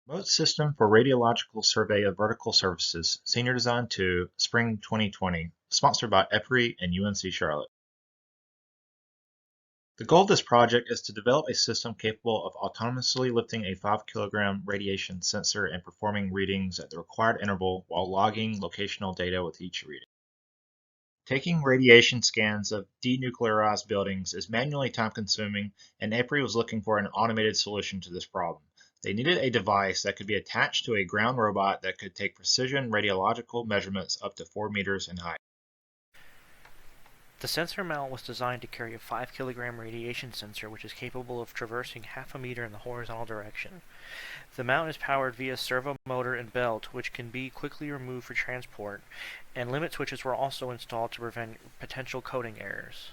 Remote System for Radiological Survey of Vertical Surfaces, Senior Design 2, Spring 2020, sponsored by EPRI and UNC Charlotte. The goal of this project is to develop a system capable of autonomously lifting a 5 kilogram radiation sensor and performing readings at the required interval while logging locational data with each reading. Taking radiation scans of denuclearized buildings is manually time-consuming, and EPRI was looking for an automated solution to this problem. They needed a device that could be attached to a ground robot that could take precision radiological measurements up to 4 meters in height. The sensor mount was designed to carry a 5 kilogram radiation sensor which is capable of traversing half a meter in the horizontal direction. The mount is powered via servo motor and belt, which can be quickly removed for transport, and limit switches were also installed to prevent potential coding errors.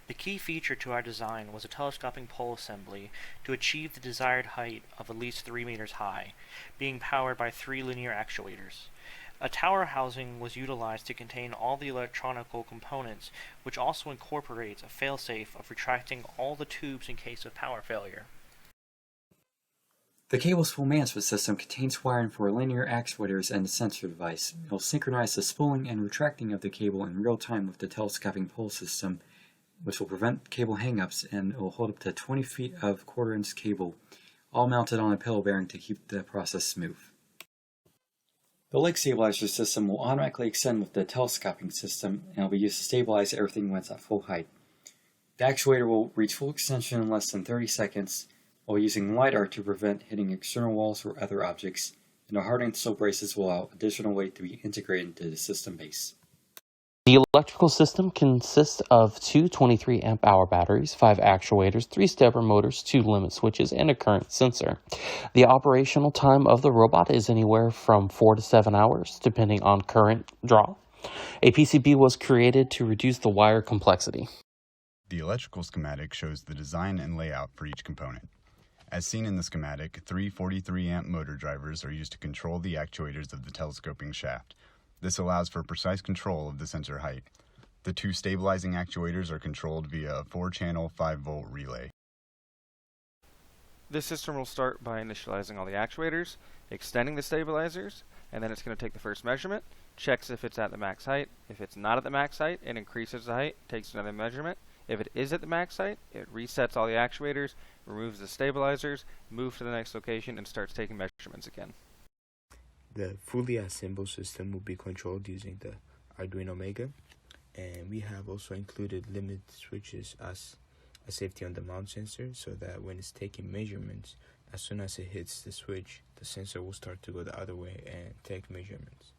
The key feature to our design was a telescoping pole assembly to achieve the desired height of at least 3 meters high, being powered by 3 linear actuators. A tower housing was utilized to contain all the electronical components, which also incorporates a failsafe of retracting all the tubes in case of power failure. The cable's full management system contains wiring for linear actuators and a sensor device. It will synchronize the spooling and retracting of the cable in real time with the telescoping pole system, which will prevent cable hangups, and it will hold up to 20 feet of quarter-inch cable, all mounted on a pillow bearing to keep the process smooth. The leg stabilizer system will automatically extend with the telescoping system and will be used to stabilize everything when it's at full height. The actuator will reach full extension in less than 30 seconds while using LiDAR to prevent hitting external walls or other objects, and the hardened steel braces will allow additional weight to be integrated into the system base. The electrical system consists of two 23 amp hour batteries, 5 actuators, 3 stepper motors, 2 limit switches, and a current sensor. The operational time of the robot is anywhere from 4 to 7 hours, depending on current draw. A PCB was created to reduce the wire complexity. The electrical schematic shows the design and layout for each component. As seen in the schematic, 3 43 amp motor drivers are used to control the actuators of the telescoping shaft. This allows for precise control of the sensor height. The 2 stabilizing actuators are controlled via a 4-channel 5-volt relay. This system will start by initializing all the actuators, extending the stabilizers, and then it's going to take the first measurement, checks if it's at the max height. If it's not at the max height, it increases the height, takes another measurement. If it is at the max height, it resets all the actuators, removes the stabilizers, moves to the next location, and starts taking measurements again. The fully assembled system will be controlled using the Arduino Mega, and we have also included limit switches as a safety on the mount sensor, so that when it's taking measurements, as soon as it hits the switch, the sensor will start to go the other way and take measurements.